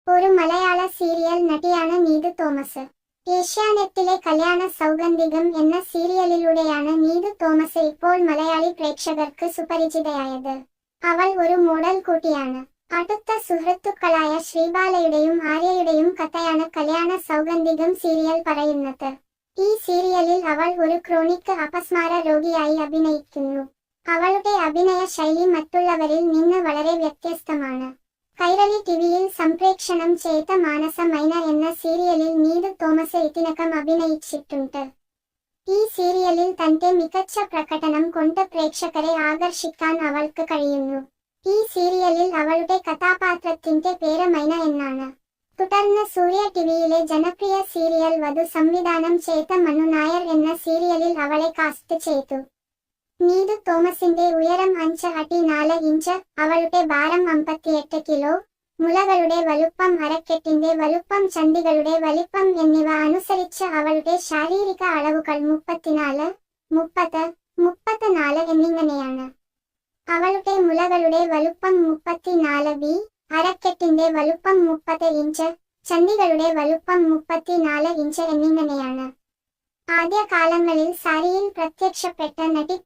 ഒരു മലയാള സീരിയൽ നടിയാണ് നീതു തോമസ്. ഏഷ്യാനെറ്റിലെ കല്യാണ സൗഗന്ധികം എന്ന സീരിയലിലൂടെയാണ് നീതു തോമസ് ഇപ്പോൾ മലയാളി പ്രേക്ഷകർക്ക് സുപരിചിതയായത്. അവൾ ഒരു മോഡൽ കൂടിയാണ്. അടുത്ത സുഹൃത്തുക്കളായ ശ്രീബാലയുടെയും ആര്യയുടെയും കഥയാണ് കല്യാണ സൗഗന്ധികം സീരിയൽ പറയുന്നത്. ഈ സീരിയലിൽ അവൾ ഒരു ക്രോണിക് അപസ്മാര രോഗിയായി അഭിനയിക്കുന്നു. അവളുടെ അഭിനയ ശൈലി മറ്റുള്ളവരിൽ നിന്ന് വളരെ വ്യത്യസ്തമാണ്. കൈരളി ടിവിയിൽ സംപ്രേക്ഷണം ചെയ്ത മാനസ മൈന എന്ന സീരിയലിൽ നീതു തോമസ് ഇതിനകം അഭിനയിച്ചിട്ടുണ്ട്. ഈ സീരിയലിൽ തന്റെ മികച്ച പ്രകടനം കൊണ്ട് പ്രേക്ഷകരെ ആകർഷിക്കാൻ അവൾക്ക് കഴിയുന്നു. ഈ സീരിയലിൽ അവളുടെ കഥാപാത്രത്തിന്റെ പേര് മൈന എന്നാണ്. തുടർന്ന് സൂര്യ ടിവിയിലെ ജനപ്രിയ സീരിയൽ വധു സംവിധാനം ചെയ്ത മനു നായർ എന്ന സീരിയലിൽ അവളെ കാസ്റ്റ് ചെയ്തു. നീതു തോമസിന്റെ ഉയരം 5 അടി 4 ഇഞ്ച്, അവളുടെ ഭാരം 58 കിലോ, മുലകളുടെ വലുപ്പം, അരക്കെട്ടിന്റെ വലുപ്പം, ചന്തികളുടെ വലിപ്പം എന്നിവ അനുസരിച്ച് അവളുടെ ശാരീരിക അളവുകൾ 34, 30, 34 എന്നിങ്ങനെയാണ്. അവളുടെ മുലകളുടെ വലുപ്പം 34 ബി, അരക്കെട്ടിന്റെ വലുപ്പം 30 ഇഞ്ച്, ചന്തികളുടെ വലുപ്പം 34 ഇഞ്ച് എന്നിങ്ങനെയാണ്. ആദ്യകാലങ്ങളിൽ സാരിയിൽ പ്രത്യക്ഷപ്പെട്ട നടി